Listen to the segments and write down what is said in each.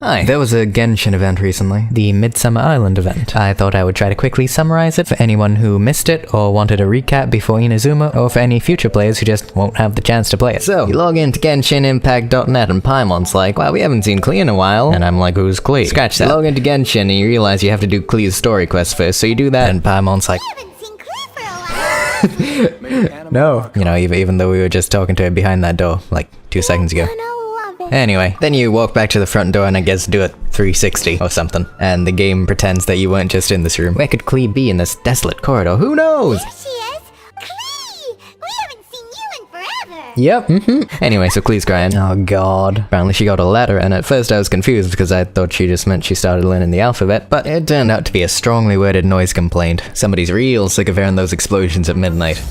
Hi, there was a Genshin event recently, the Midsummer Island event. I thought I would try to quickly summarize it for anyone who missed it or wanted a recap before Inazuma, or for any future players who just won't have the chance to play it. So, you log into GenshinImpact.net and Paimon's like, wow, we haven't seen Klee in a while. And I'm like, who's Klee? Scratch that. You log into Genshin and you realize you have to do Klee's story quest first, so you do that, and Paimon's like, no. You know, even though we were just talking to her behind that door, like 2 seconds ago. Anyway, then you walk back to the front door and I guess do it 360 or something. And the game pretends that you weren't just in this room. Where could Klee be in this desolate corridor? Who knows? There she is! Klee! We haven't seen you in forever! Yep, Anyway, so Klee's crying. Oh god. Apparently she got a letter, and at first I was confused because I thought she just meant she started learning the alphabet, but it turned out to be a strongly worded noise complaint. Somebody's real sick of hearing those explosions at midnight.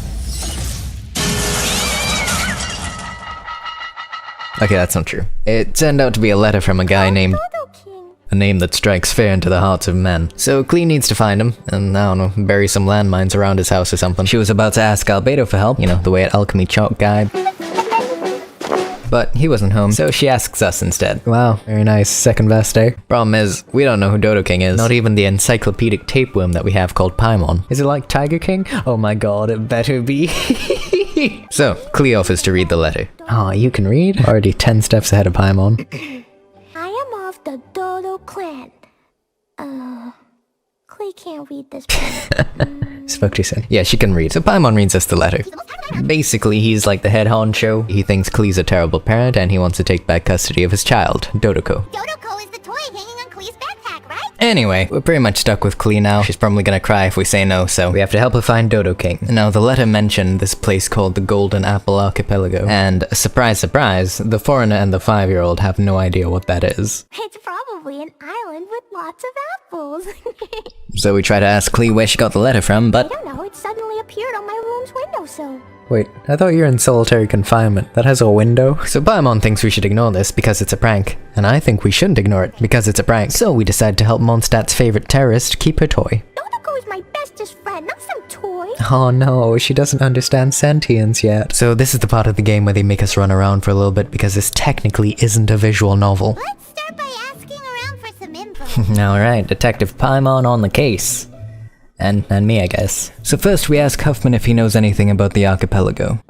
Okay, that's not true. It turned out to be a letter from a guy named... a name that strikes fear into the hearts of men. So Klee needs to find him, and I don't know, bury some landmines around his house or something. She was about to ask Albedo for help, you know, the way at Alchemy Chalk guy. But he wasn't home, so she asks us instead. Wow, very nice second best, eh? Problem is, we don't know who Dodo King is. Not even the encyclopedic tapeworm that we have called Paimon. Is it like Tiger King? Oh my god, it better be. So, Klee offers to read the letter. Oh, you can read? Already 10 steps ahead of Paimon. I am of the Dodo clan. Klee can't read this one. Spoke too soon. Yeah, she can read. So Paimon reads us the letter. Basically, he's like the head honcho. He thinks Klee's a terrible parent and he wants to take back custody of his child, Dodoko. Dodoko is the toy hanging on Klee's backpack, right? Anyway, we're pretty much stuck with Klee now. She's probably gonna cry if we say no, so we have to help her find Dodo King. Now, the letter mentioned this place called the Golden Apple Archipelago. And, surprise, surprise, the foreigner and the 5-year-old have no idea what that is. It's probably an island with lots of apples. So we try to ask Klee where she got the letter from, but... I don't know, it suddenly appeared on my room's windowsill. Wait, I thought you were in solitary confinement. That has a window? So Paimon thinks we should ignore this because it's a prank. And I think we shouldn't ignore it because it's a prank. So we decide to help Mondstadt's favorite terrorist keep her toy. Dodoko is my bestest friend, not some toy. Oh no, she doesn't understand sentience yet. So this is the part of the game where they make us run around for a little bit because this technically isn't a visual novel. Let's start by asking around for some info. Alright, Detective Paimon on the case. And me, I guess. So first we ask Huffman if he knows anything about the archipelago.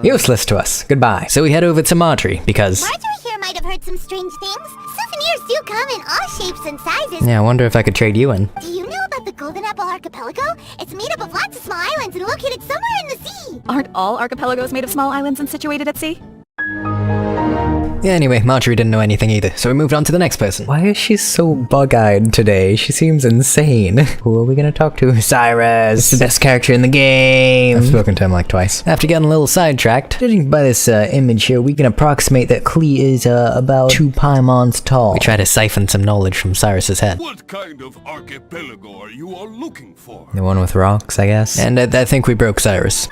Useless to us. Goodbye. So we head over to Marjorie, because... Marjorie here might have heard some strange things. Souvenirs do come in all shapes and sizes. Yeah, I wonder if I could trade you in. Do you know about the Golden Apple Archipelago? It's made up of lots of small islands and located somewhere in the sea. Aren't all archipelagos made of small islands and situated at sea? Yeah, anyway, Marjorie didn't know anything either, so we moved on to the next person. Why is she so bug-eyed today? She seems insane. Who are we gonna talk to? Cyrus! The best character in the game! I've spoken to him like twice. After getting a little sidetracked, judging by this image here, we can approximate that Klee is about 2 Paimons tall. We try to siphon some knowledge from Cyrus's head. What kind of archipelago are you all looking for? The one with rocks, I guess. And I think we broke Cyrus.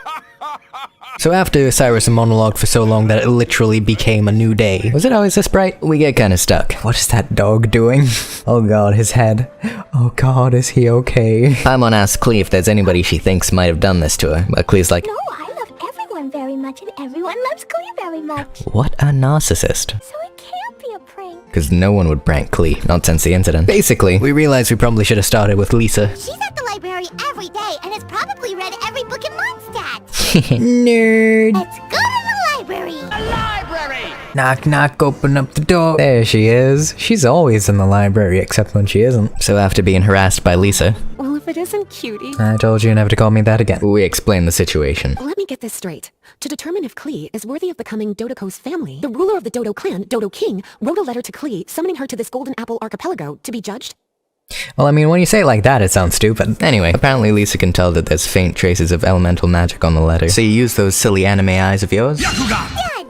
So after Cyrus monologued for so long that it literally became a new day. Was it always this bright? We get kinda stuck. What is that dog doing? Oh god, his head. Oh god, is he okay? Paimon asks Klee if there's anybody she thinks might have done this to her, but Klee's like, No, I love everyone very much and everyone loves Klee very much. what a narcissist. So it can't be a prank. Because no one would prank Klee, not since the incident. Basically, we realized we probably should have started with Lisa. She's at the library every day and has probably read every book in Mondstadt. Nerd. Let's go to the library. Knock knock, open up the door. There she is. She's always in the library, except when she isn't. So after being harassed by Lisa... Well, if it isn't Cutie... I told you never to call me that again. We explained the situation. Let me get this straight. To determine if Klee is worthy of becoming Dodoko's family, the ruler of the Dodo clan, Dodo King, wrote a letter to Klee summoning her to this Golden Apple Archipelago to be judged. Well, I mean, when you say it like that, it sounds stupid. Anyway, apparently Lisa can tell that there's faint traces of elemental magic on the letter. So you use those silly anime eyes of yours?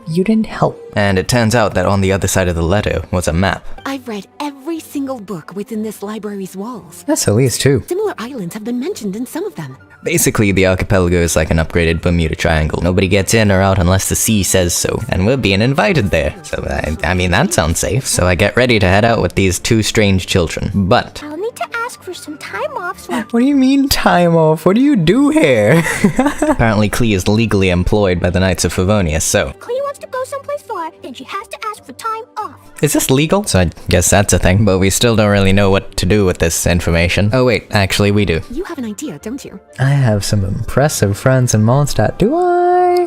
You didn't help. And it turns out that on the other side of the letter was a map. I've read every single book within this library's walls. That's at least 2. Similar islands have been mentioned in some of them. Basically, the archipelago is like an upgraded Bermuda Triangle. Nobody gets in or out unless the sea says so, and we're being invited there. So, I mean, that sounds safe. So I get ready to head out with these 2 strange children. But... I'll need need to ask for some time off so What do you mean time off? What do you do here? Apparently Klee is legally employed by the Knights of Favonius, so... Klee wants to go someplace far, then she has to ask for time off. Is this legal? So I guess that's a thing, but we still don't really know what to do with this information. Oh wait, actually we do. You have an idea, don't you? I have some impressive friends in Mondstadt. Do I?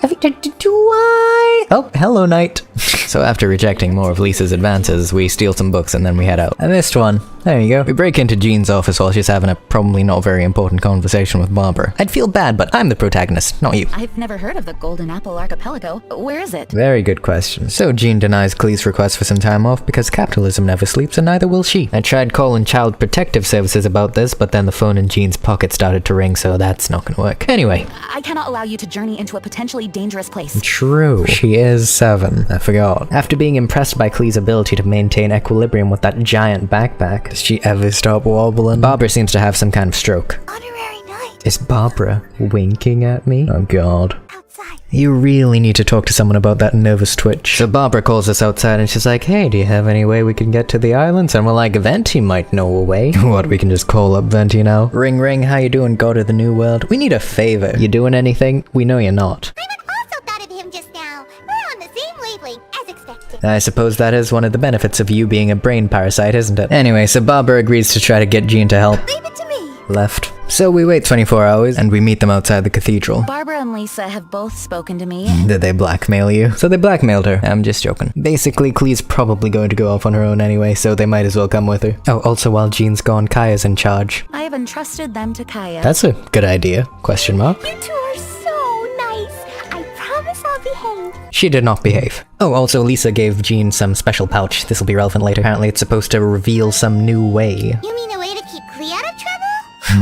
Do I? Oh, hello, Knight. So after rejecting more of Lisa's advances, we steal some books and then we head out. I missed one. There you go. We break into Jean's office while she's having a probably not very important conversation with Barbara. I'd feel bad, but I'm the protagonist, not you. I've never heard of the Golden Apple Archipelago. Where is it? Very good question. So Jean denies Klee's request for some time off because capitalism never sleeps and neither will she. I tried calling Child Protective Services about this, but then the phone in Jean's pocket started to ring, so that's not gonna work. Anyway. I cannot allow you to journey into a potentially dangerous place. True. She is 7. I forgot. After being impressed by Klee's ability to maintain equilibrium with that giant backpack, does she ever stop wobbling? Barbara seems to have some kind of stroke. Honorary knight. Is Barbara winking at me? Oh god. Outside. You really need to talk to someone about that nervous twitch. So Barbara calls us outside and she's like, hey, do you have any way we can get to the islands? And we're like, Venti might know a way. What, we can just call up Venti now? Ring ring, how you doing, god of the new world? We need a favor. You doing anything? We know you're not. Simon also thought of him just now. We're on the same wavelength as expected. I suppose that is one of the benefits of you being a brain parasite, isn't it? Anyway, so Barbara agrees to try to get Jean to help. Leave it to me. Left. So we wait 24 hours and we meet them outside the cathedral. Barbara and Lisa have both spoken to me. Did they blackmail you? So they blackmailed her. I'm just joking. Basically, Klee's probably going to go off on her own anyway, so they might as well come with her. Oh, also while Jean's gone, Kaeya's in charge. I have entrusted them to Kaeya. That's a good idea. Question mark. You two are so nice. I promise I'll behave. She did not behave. Oh, also Lisa gave Jean some special pouch. This will be relevant later. Apparently it's supposed to reveal some new way. You mean a way to keep Klee out of trouble?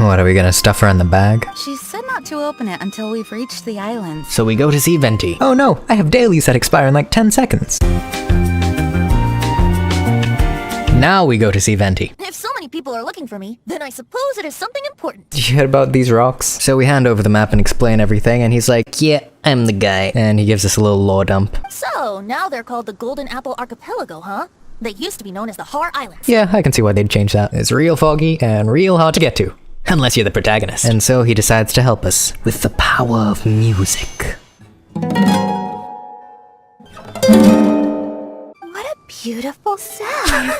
What, are we gonna stuff her in the bag? She said not to open it until we've reached the islands. So we go to see Venti. Oh no, I have dailies that expire in like 10 seconds. Now we go to see Venti. If so many people are looking for me, then I suppose it is something important. Did you hear about these rocks? So we hand over the map and explain everything, and he's like, yeah, I'm the guy. And he gives us a little lore dump. So, now they're called the Golden Apple Archipelago, huh? They used to be known as the Har Islands. Yeah, I can see why they'd change that. It's real foggy and real hard to get to. Unless you're the protagonist. And so he decides to help us with the power of music. What a beautiful sound.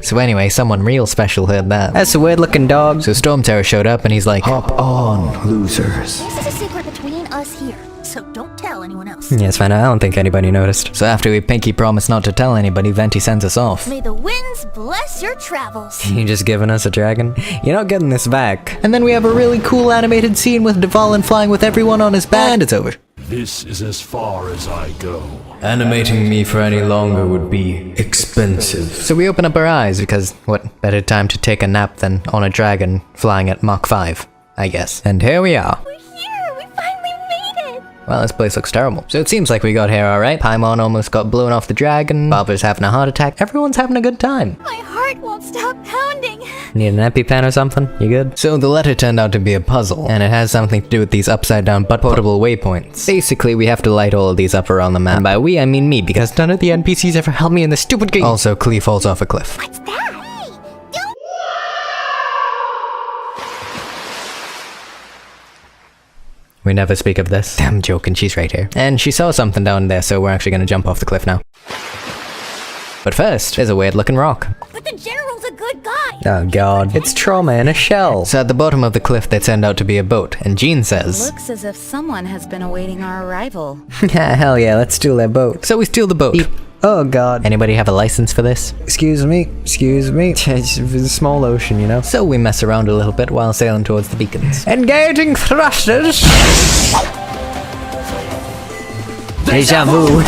So anyway, someone real special heard that. That's a weird looking dog. So Storm Terror showed up and he's like, hop on, losers. This is a secret between us here, so don't tell anyone else. Yeah, it's fine. I don't think anybody noticed. So after we pinky promise not to tell anybody, Venti sends us off. May the winds bless your travels. You just giving us a dragon? You're not getting this back. And then we have a really cool animated scene with Dvalin flying with everyone on his back, and it's over. This is as far as I go. Animating me for any longer would be expensive. So we open up our eyes because what better time to take a nap than on a dragon flying at Mach 5, I guess. And here we are. We're here. We finally made it. Well, this place looks terrible. So it seems like we got here alright. Paimon almost got blown off the dragon. Barbara's having a heart attack. Everyone's having a good time. My heart won't stop pounding. Need an EpiPen or something? You good? So the letter turned out to be a puzzle, and it has something to do with these upside down but portable waypoints. Basically, we have to light all of these up around the map. And by we, I mean me, because none of the NPCs ever helped me in this stupid game. Also, Klee falls off a cliff. What's that? Hey, don't. We never speak of this. I'm joking, she's right here. And she saw something down there, so we're actually gonna jump off the cliff now. But first, there's a weird looking rock. But the general's a good guy. Oh god. It's trauma in a shell. So at the bottom of the cliff there turned out to be a boat, and Jean says, Looks as if someone has been awaiting our arrival. hell yeah, let's steal their boat. So we steal the boat. Beep. Oh god. Anybody have a license for this? Excuse me. It's a small ocean, you know? So we mess around a little bit while sailing towards the beacons. Engaging thrusters! Deja vu! Oh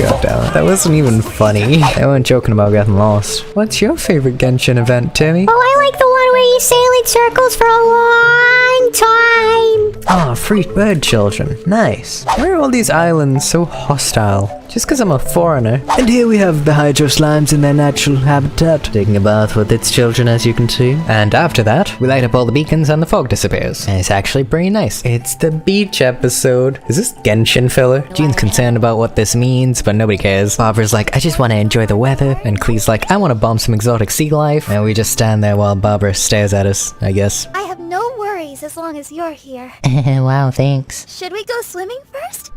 god damn it. That wasn't even funny. They weren't joking about getting lost. What's your favorite Genshin event, Timmy? Oh, I like the one where you sail in circles for a long flying time! Ah, free bird children. Nice. Why are all these islands so hostile? Just because I'm a foreigner. And here we have the hydro slimes in their natural habitat, taking a bath with its children, as you can see. And after that, we light up all the beacons and the fog disappears. And it's actually pretty nice. It's the beach episode. Is this Genshin filler? Jean's concerned about what this means, but nobody cares. Barbara's like, I just want to enjoy the weather. And Klee's like, I want to bomb some exotic sea life. And we just stand there while Barbara stares at us, I guess. I have no worries as long as you're here. Wow, thanks. Should we go swimming first?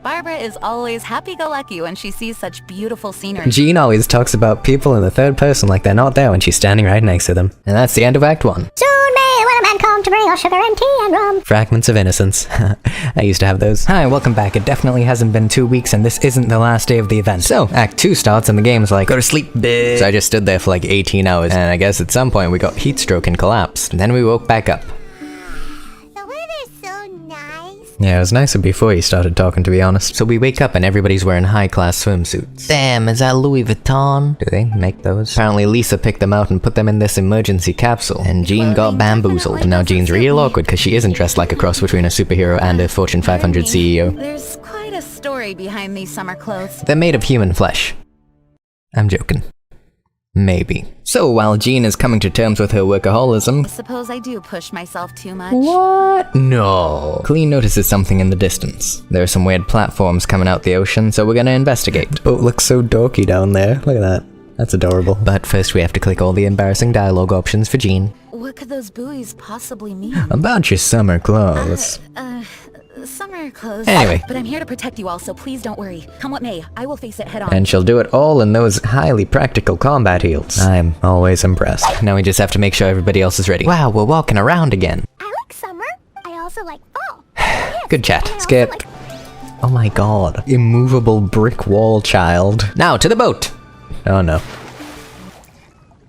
Barbara is always happy-go-lucky when she sees such beautiful scenery. Jean always talks about people in the third person like they're not there when she's standing right next to them. And that's the end of Act 1. Soon may a man come to bring us sugar and tea and rum. Fragments of innocence. I used to have those. Hi, welcome back. It definitely hasn't been 2 weeks and this isn't the last day of the event. So, Act 2 starts and the game's like, go to sleep, bitch. So I just stood there for like 18 hours and I guess at some point we got heat stroke and collapsed. And then we woke back up. The weather's so nice. Yeah, it was nicer before you started talking, to be honest. So we wake up and everybody's wearing high-class swimsuits. Damn, is that Louis Vuitton? Do they make those? Apparently Lisa picked them out and put them in this emergency capsule. And Jean got bamboozled. And now Jean's real awkward because she isn't dressed like a cross between a superhero and a Fortune 500 CEO. There's quite a story behind these summer clothes. They're made of human flesh. I'm joking. Maybe. So while Jean is coming to terms with her workaholism... Suppose I do push myself too much. What? No. Klee notices something in the distance. There are some weird platforms coming out the ocean, so we're gonna investigate. Oh, it looks so dorky down there. Look at that. That's adorable. But first we have to click all the embarrassing dialogue options for Jean. What could those buoys possibly mean? About your summer clothes. Summer clothes. Anyway. But I'm here to protect you all, so please don't worry. Come what may, I will face it head on. And she'll do it all in those highly practical combat heels. I'm always impressed. Now we just have to make sure everybody else is ready. Wow, we're walking around again. I like summer. I also like fall. Yes, Good chat. and I also Skip. like- Oh my god. Immovable brick wall child. Now to the boat! Oh no.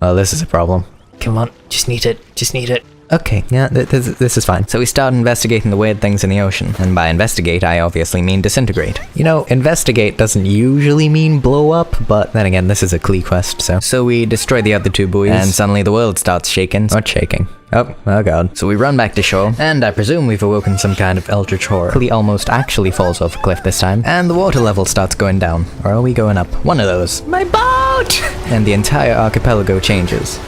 Oh, this is a problem. Come on, just need it. Okay, yeah, this is fine. So we start investigating the weird things in the ocean. And by investigate, I obviously mean disintegrate. You know, investigate doesn't usually mean blow up, but then again, this is a Klee quest, so. So we destroy the other two buoys, and suddenly the world starts shaking. Not shaking. Oh god. So we run back to shore, and I presume we've awoken some kind of eldritch horror. Klee almost actually falls off a cliff this time, and the water level starts going down. Or are we going up? One of those. My boat! And the entire archipelago changes.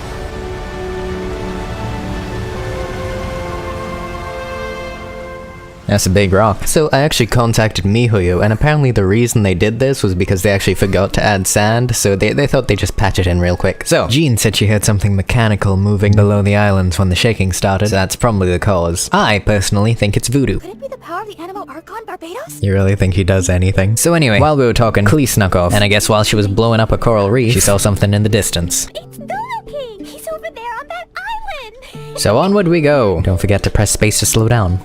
That's a big rock. So I actually contacted MiHoYo, and apparently the reason they did this was because they actually forgot to add sand, so they thought they'd just patch it in real quick. So, Jean said she heard something mechanical moving below the islands when the shaking started, so that's probably the cause. I personally think it's voodoo. Could it be the power of the animal Archon Barbados? You really think he does anything? So anyway, while we were talking, Klee snuck off, and I guess while she was blowing up a coral reef, she saw something in the distance. It's Dodo King. He's over there on that island. So onward we go. Don't forget to press space to slow down.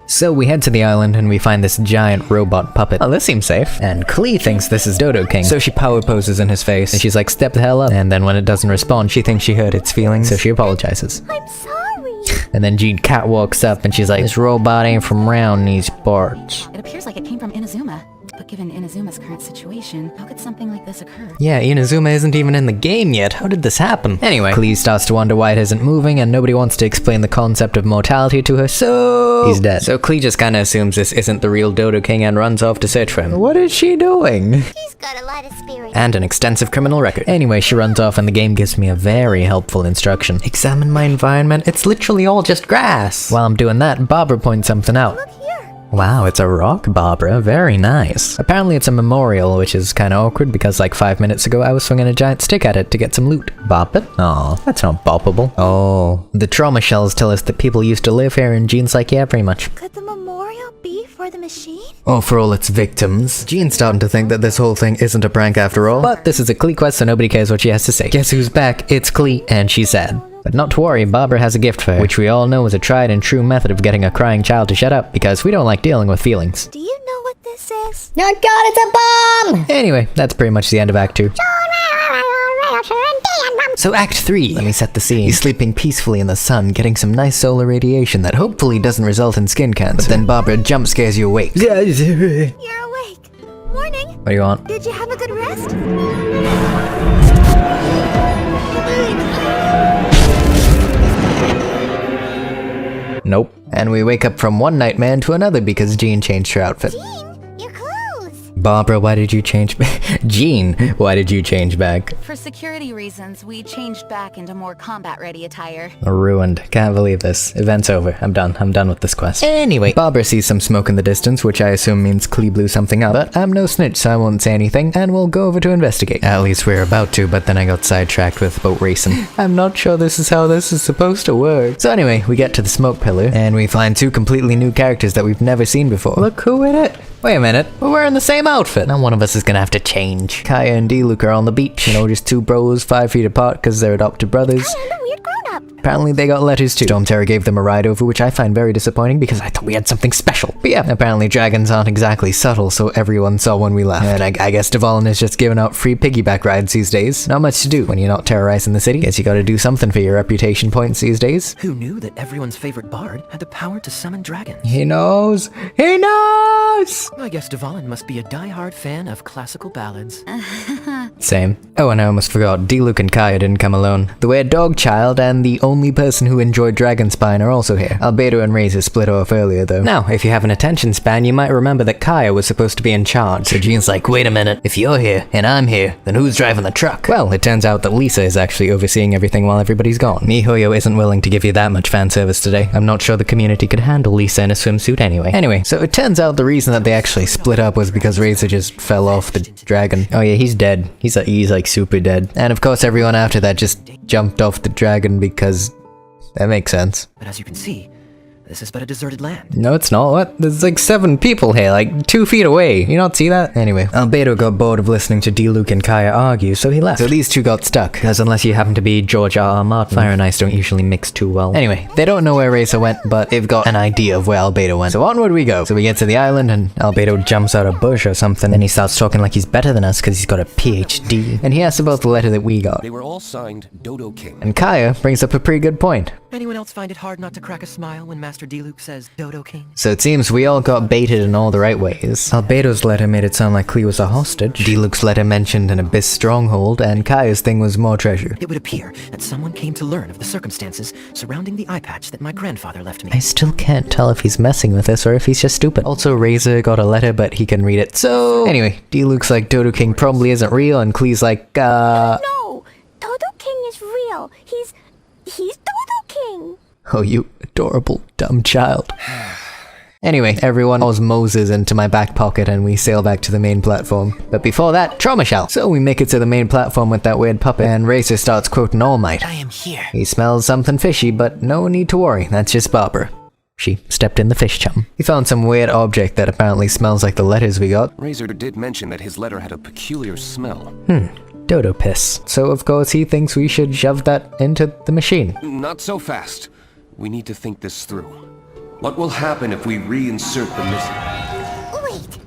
So we head to the island and we find this giant robot puppet. Oh, this seems safe. And Klee thinks this is Dodo King. So she power poses in his face and she's like, step the hell up. And then when it doesn't respond, she thinks she hurt its feelings, so she apologizes. I'm sorry. And then Jean catwalks up and she's like, this robot ain't from round these parts. It appears like it came from Inazuma. But given Inazuma's current situation, how could something like this occur? Yeah, Inazuma isn't even in the game yet. How did this happen? Anyway, Klee starts to wonder why it isn't moving, and nobody wants to explain the concept of mortality to her, so... he's dead. So Klee just kinda assumes this isn't the real Dodo King and runs off to search for him. What is she doing? He's got a lot of spirit. And an extensive criminal record. Anyway, she runs off and the game gives me a very helpful instruction. Examine my environment. It's literally all just grass. While I'm doing that, Barbara points something out. Look here. Wow, it's a rock, Barbara. Very nice. Apparently it's a memorial, which is kinda awkward because like 5 minutes ago I was swinging a giant stick at it to get some loot. Bop it? Aw, that's not boppable. Oh, the trauma shells tell us that people used to live here, and Jean's like, yeah, pretty much. Could the memorial be for the machine? Or for all its victims. Jean's starting to think that this whole thing isn't a prank after all. But this is a Klee quest, so nobody cares what she has to say. Guess who's back? It's Klee, and she's sad. But not to worry, Barbara has a gift for her, which we all know is a tried and true method of getting a crying child to shut up, because we don't like dealing with feelings. Do you know what this is? Oh god, it's a bomb! Anyway, that's pretty much the end of Act 2. So Act 3, let me set the scene. He's sleeping peacefully in the sun, getting some nice solar radiation that hopefully doesn't result in skin cancer. But then Barbara jump scares you awake. You're awake. Morning. What do you want? Did you have a good rest? Nope. And we wake up from one nightmare to another because Jean changed her outfit. Jean, your clothes! Barbara, why did you change Jean, why did you change back? For security reasons, we changed back into more combat-ready attire. Ruined. Can't believe this. Event's over. I'm done with this quest. Anyway, Barbara sees some smoke in the distance, which I assume means Klee blew something up. But I'm no snitch, so I won't say anything, and we'll go over to investigate. At least we're about to, but then I got sidetracked with boat racing. I'm not sure this is how this is supposed to work. So anyway, we get to the smoke pillar, and we find two completely new characters that we've never seen before. Look who in it. Wait a minute, we're wearing the same outfit. Now one of us is gonna have to change. Kaeya and Diluc are on the beach, you know, just two bros 5 feet apart because they're adopted brothers. I am the weird grown-up. Apparently they got letters too. Stormterror gave them a ride over, which I find very disappointing because I thought we had something special. But yeah, apparently dragons aren't exactly subtle, so everyone saw when we left. And I guess Dvalin is just giving out free piggyback rides these days. Not much to do when you're not terrorizing the city. Guess you gotta do something for your reputation points these days. Who knew that everyone's favorite bard had the power to summon dragons? He knows! He knows! I guess Dvalin must be a die-hard fan of classical ballads. Same. Oh, and I almost forgot, Diluc and Kaeya didn't come alone. The weird dog child and the only person who enjoyed Dragonspine are also here. Albedo and Razor split off earlier though. Now, if you have an attention span, you might remember that Kaeya was supposed to be in charge, so Jean's like, wait a minute, if you're here, and I'm here, then who's driving the truck? Well, it turns out that Lisa is actually overseeing everything while everybody's gone. miHoYo isn't willing to give you that much fan service today. I'm not sure the community could handle Lisa in a swimsuit anyway. Anyway, so it turns out the reason that they actually split up was because Razor just fell off the dragon. Oh yeah, he's dead. He's like super dead. And of course everyone after that just jumped off the dragon because that makes sense. But as you can see, this is but a deserted land. No, it's not. What? There's like 7 people here, like 2 feet away. You not see that? Anyway, Albedo got bored of listening to Diluc and Kaeya argue, so he left. So these two got stuck, because unless you happen to be George R.R. Martin, fire and ice don't usually mix too well. Anyway, they don't know where Razor went, but they've got an idea of where Albedo went. So onward we go. So we get to the island, and Albedo jumps out a bush or something, then he starts talking like he's better than us because he's got a PhD. And he asks about the letter that we got. They were all signed Dodo King. And Kaeya brings up a pretty good point. Anyone else find it hard not to crack a smile when Master Diluc says Dodo King? So it seems we all got baited in all the right ways. Albedo's letter made it sound like Klee was a hostage. Diluc's letter mentioned an abyss stronghold, and Kaeya's thing was more treasure. It would appear that someone came to learn of the circumstances surrounding the eye patch that my grandfather left me. I still can't tell if he's messing with us or if he's just stupid. Also, Razor got a letter, but he can read it. So anyway, Diluc's like Dodo King probably isn't real, and Klee's like, No! Dodo King is real. He's Dodo King. oh, you adorable dumb child. Anyway, everyone calls Moses into my back pocket and we sail back to the main platform. But before that, trauma shell. So we make it to the main platform with that weird puppet, and Razor starts quoting All Might. I am here. He smells something fishy, but no need to worry, that's just Barbara. She stepped in the fish chum. He found some weird object that apparently smells like the letters we got. Razor did mention that his letter had a peculiar smell. Dodo piss. So of course he thinks we should shove that into the machine. Not so fast. We need to think this through. What will happen if we reinsert the missing? Wait.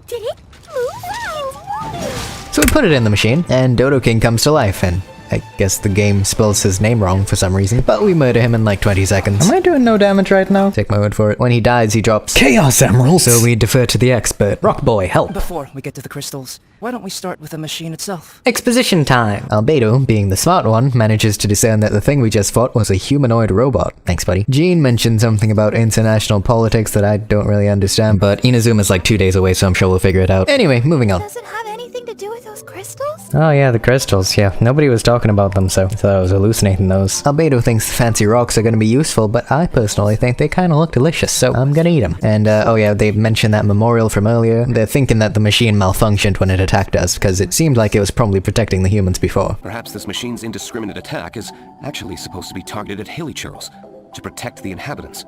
Did it move? So we put it in the machine, and Dodo King comes to life, and I guess the game spells his name wrong for some reason, but we murder him in like 20 seconds. Am I doing no damage right now? Take my word for it. When he dies, he drops Chaos Emeralds. So we defer to the expert. Rock Boy, help. Before we get to the crystals, why don't we start with the machine itself? Exposition time. Albedo, being the smart one, manages to discern that the thing we just fought was a humanoid robot. Thanks, buddy. Jean mentioned something about international politics that I don't really understand, but Inazuma's like 2 days away, so I'm sure we'll figure it out. Anyway, moving on. Does it have anything to do with those crystals? Oh yeah, the crystals, yeah. Nobody was talking about them, so I thought I was hallucinating those. Albedo thinks the fancy rocks are gonna be useful, but I personally think they kinda look delicious, so I'm gonna eat them. And oh yeah, they mentioned that memorial from earlier. They're thinking that the machine malfunctioned when it attacked us, because it seemed like it was probably protecting the humans before. Perhaps this machine's indiscriminate attack is actually supposed to be targeted at hilly churls to protect the inhabitants.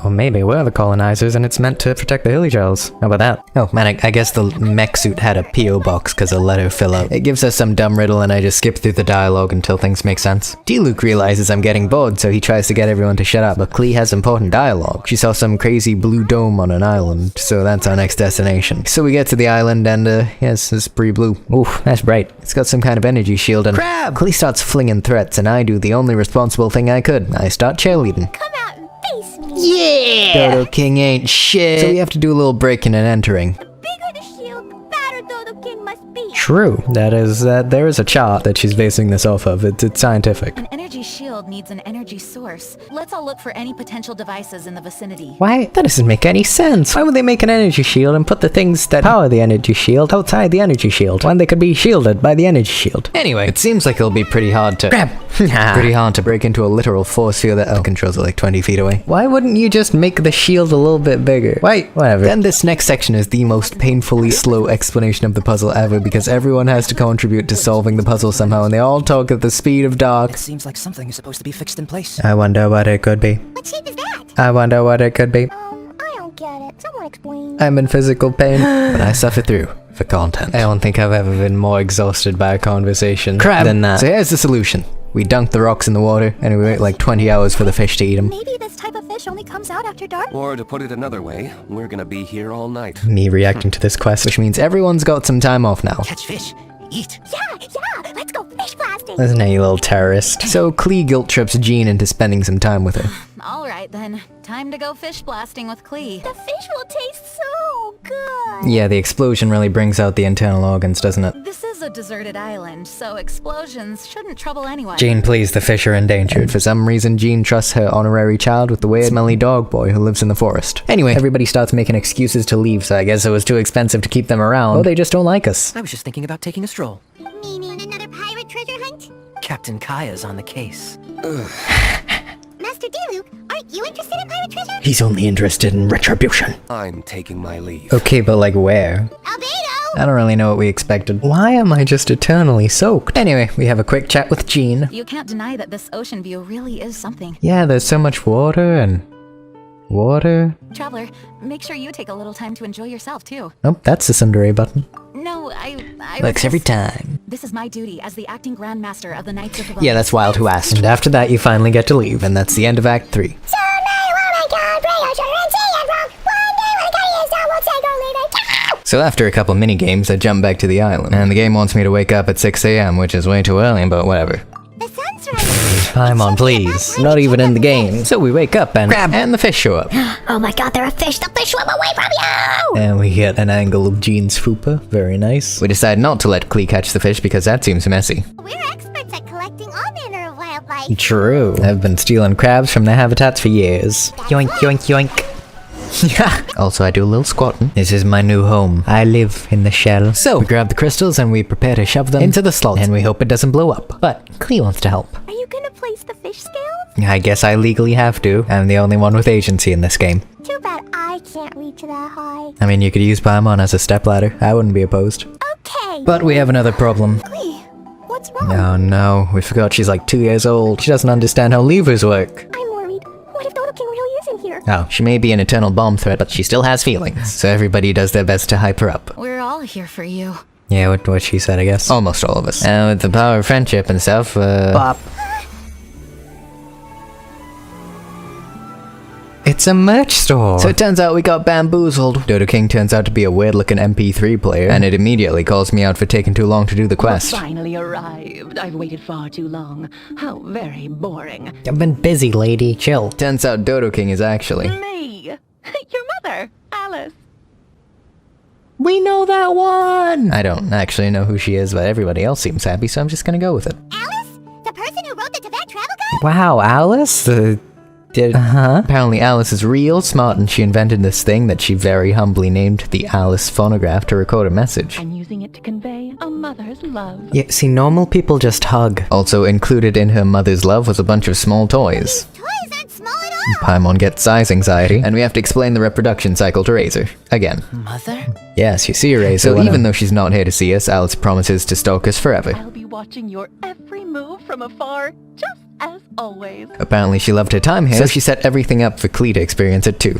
Or maybe we're the colonizers and it's meant to protect the hilly How about that? Oh man, I guess the mech suit had a P.O. box because a letter fell out. It gives us some dumb riddle and I just skip through the dialogue until things make sense. Diluc realizes I'm getting bored, so he tries to get everyone to shut up, but Klee has important dialogue. She saw some crazy blue dome on an island, so that's our next destination. So we get to the island and yes, it's pretty blue. Oof, that's bright. It's got some kind of energy shield and— Crab! Klee starts flinging threats and I do the only responsible thing I could. I start cheerleading. Come out and face me. Yeah! Dodo King ain't shit. So we have to do a little breaking and entering. The bigger the shield, the badder Dodo King must be. True. That is, there is a chart that she's basing this off of. It's scientific. An energy shield needs an energy source. Let's all look for any potential devices in the vicinity. Why? That doesn't make any sense. Why would they make an energy shield and put the things that power the energy shield outside the energy shield when they could be shielded by the energy shield? Anyway, it seems like it'll be pretty hard to grab. Pretty hard to break into a literal force field that controls it like 20 feet away. Why wouldn't you just make the shield a little bit bigger? Wait, whatever. Then this next section is the most painfully slow explanation of the puzzle ever because everyone has to contribute to solving the puzzle somehow and they all talk at the speed of dark. It seems like something is supposed to be fixed in place. I wonder what it could be. What shape is that? I wonder what it could be. I don't get it. Someone explain. I'm in physical pain, but I suffer through for content. I don't think I've ever been more exhausted by a conversation than that. So here's the solution. We dunk the rocks in the water, and we wait like 20 hours for the fish to eat them. Maybe this type of fish only comes out after dark? Or to put it another way, we're gonna be here all night. Me reacting to this quest, which means everyone's got some time off now. Catch fish. Eat. Yeah, let's go fish blasting! Isn't he, you little terrorist? So Klee guilt trips Jean into spending some time with her. All right then, time to go fish blasting with Klee. The fish will taste so good! Yeah, the explosion really brings out the internal organs, doesn't it? This is a deserted island, so explosions shouldn't trouble anyone. Jean, please, the fish are endangered. And for some reason, Jean trusts her honorary child with the weird, smelly dog boy who lives in the forest. Anyway, everybody starts making excuses to leave, so I guess it was too expensive to keep them around. Or they just don't like us. I was just thinking about taking a stroll. Meaning another pirate treasure hunt? Captain Kaeya's on the case. Master Diluc, aren't you interested in pirate treasure? He's only interested in retribution. I'm taking my leave. Okay, but like where? Albedo! I don't really know what we expected. Why am I just eternally soaked? Anyway, we have a quick chat with Jean. You can't deny that this ocean view really is something. Yeah, there's so much water and... water? Traveler, make sure you take a little time to enjoy yourself too. Oh, that's the Tsudere button. No, I Looks was every just- time. This is my duty as the acting Grand Master of the Knights of the Yeah, that's Wild who asked. And after that, you finally get to leave, and that's the end of Act 3. So after a couple mini-games, I jump back to the island, and the game wants me to wake up at 6 AM, which is way too early, but whatever. The sun's rising! Time on, please. Not even in the game. So we wake up and grab, and the fish show up. Oh my god, they're a fish! The fish swim away from you! And we get an angle of Jean's fupa. Very nice. We decide not to let Klee catch the fish because that seems messy. We're experts at collecting all manner of wildlife. True. I've been stealing crabs from their habitats for years. Yoink, yoink, yoink. Also, I do a little squatting. This is my new home. I live in the shell. So, we grab the crystals and we prepare to shove them into the slot. And we hope it doesn't blow up. But Klee wants to help. Are you gonna place the fish scales? I guess I legally have to. I'm the only one with agency in this game. Too bad I can't reach that high. I mean, you could use Paimon as a stepladder. I wouldn't be opposed. Okay. But we have another problem. Klee, what's wrong? Oh no, we forgot she's like 2 years old. She doesn't understand how levers work. I'm worried. What if Dodo King really is in here? Oh, she may be an eternal bomb threat, but she still has feelings. So everybody does their best to hype her up. We're all here for you. Yeah, what she said, I guess. Almost all of us. And with the power of friendship and stuff, Bwaap. It's a merch store! So it turns out we got bamboozled. Dodo King turns out to be a weird-looking MP3 player, and it immediately calls me out for taking too long to do the quest. Finally arrived. I've waited far too long. How very boring. I've been busy, lady. Chill. Turns out Dodo King is actually... Me! Your mother, Alice. We know that one! I don't actually know who she is, but everybody else seems happy, so I'm just gonna go with it. Alice? The person who wrote the Tibet travel guide? Wow, Alice? Apparently Alice is real smart and she invented this thing that she very humbly named the Alice phonograph to record a message. I'm using it to convey a mother's love. Yeah, see, normal people just hug. Also included in her mother's love was a bunch of small toys. Toys aren't small at all! Paimon gets size anxiety, and we have to explain the reproduction cycle to Razor. Again. Mother? Yes, you see her, Razor. So even though she's not here to see us, Alice promises to stalk us forever. I'll be watching your every move from afar, just as always. Apparently she loved her time here, so she set everything up for Klee to experience it too.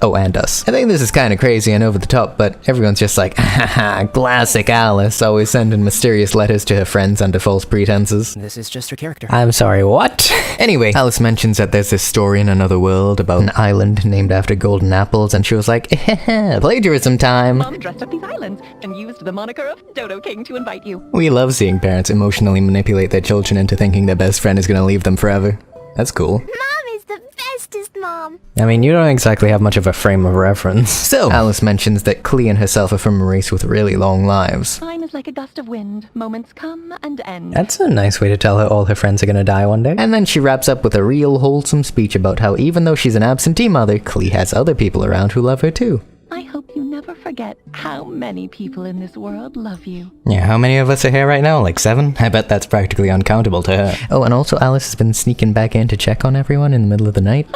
Oh, and us. I think this is kind of crazy and over the top, but everyone's just like, haha, classic Alice, always sending mysterious letters to her friends under false pretenses. This is just her character. I'm sorry, what? Anyway, Alice mentions that there's this story in another world about an island named after golden apples, and she was like, plagiarism time! Mom dressed up these islands and used the moniker of Dodo King to invite you. We love seeing parents emotionally manipulate their children into thinking their best friend is gonna leave them forever. That's cool. Mom is the best bestest, Mom. I mean, you don't exactly have much of a frame of reference. So, Alice mentions that Klee and herself are from a race with really long lives. Time is like a gust of wind. Moments come and end. That's a nice way to tell her all her friends are gonna die one day. And then she wraps up with a real wholesome speech about how even though she's an absentee mother, Klee has other people around who love her too. I hope you never forget how many people in this world love you. Yeah, how many of us are here right now? Like 7? I bet that's practically uncountable to her. Oh, and also Alice has been sneaking back in to check on everyone in the middle of the night.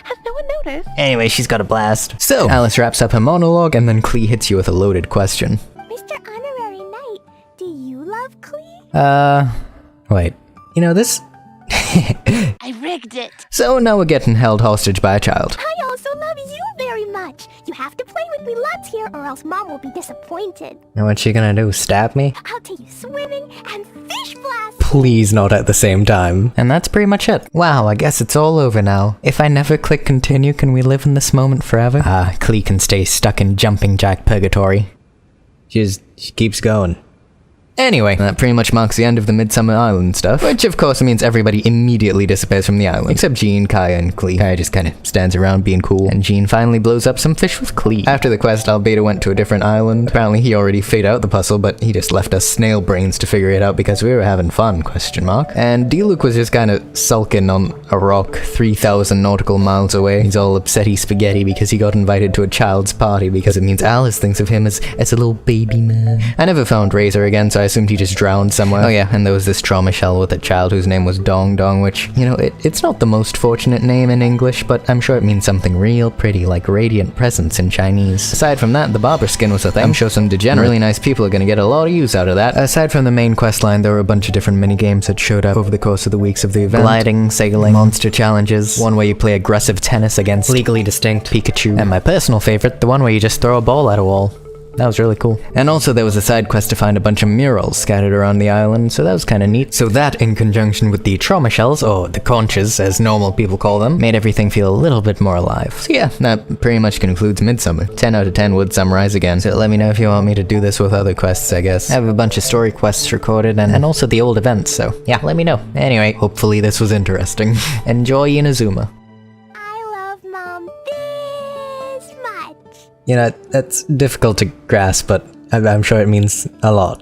Has no one noticed? Anyway, she's got a blast. So, Alice wraps up her monologue and then Klee hits you with a loaded question. Mr. Honorary Knight, do you love Klee? Wait. You know this? I rigged it. So now we're getting held hostage by a child. I also love you very much. You have to play with me lots here or else Mom will be disappointed. And what's she gonna do, stab me? I'll take you swimming and fish blast. Please not at the same time. And that's pretty much it. Wow, I guess it's all over now. If I never click continue, can we live in this moment forever? Klee can stay stuck in jumping jack purgatory. She keeps going. Anyway, that pretty much marks the end of the Midsummer Island stuff, which of course means everybody immediately disappears from the island, except Jean, Kaeya, and Klee. Kaeya just kinda stands around being cool, and Jean finally blows up some fish with Klee. After the quest, Albedo went to a different island. Apparently he already figured out the puzzle, but he just left us snail brains to figure it out because we were having fun, question mark. And Diluc was just kinda sulking on a rock 3,000 nautical miles away. He's all upsetty spaghetti because he got invited to a child's party because it means Alice thinks of him as a little baby man. I never found Razor again, so I assumed he just drowned somewhere. Oh yeah, and there was this trauma shell with a child whose name was Dong Dong, which, you know, it's not the most fortunate name in English, but I'm sure it means something real pretty, like radiant presence in Chinese. Aside from that, the barber skin was a thing. I'm sure some degenerate, really nice people are gonna get a lot of use out of that. Aside from the main quest line, there were a bunch of different minigames that showed up over the course of the weeks of the event. Gliding, sailing, monster challenges, one where you play aggressive tennis against legally distinct Pikachu, and my personal favorite, the one where you just throw a ball at a wall. That was really cool. And also there was a side quest to find a bunch of murals scattered around the island, so that was kinda neat. So that, in conjunction with the trauma shells, or the conches as normal people call them, made everything feel a little bit more alive. So yeah, that pretty much concludes Midsummer. 10 out of 10 would summarize again, so let me know if you want me to do this with other quests, I guess. I have a bunch of story quests recorded, and also the old events, so yeah, let me know. Anyway, hopefully this was interesting. Enjoy Inazuma. I love Mom this much. You know, that's difficult to grasp, but I'm sure it means a lot.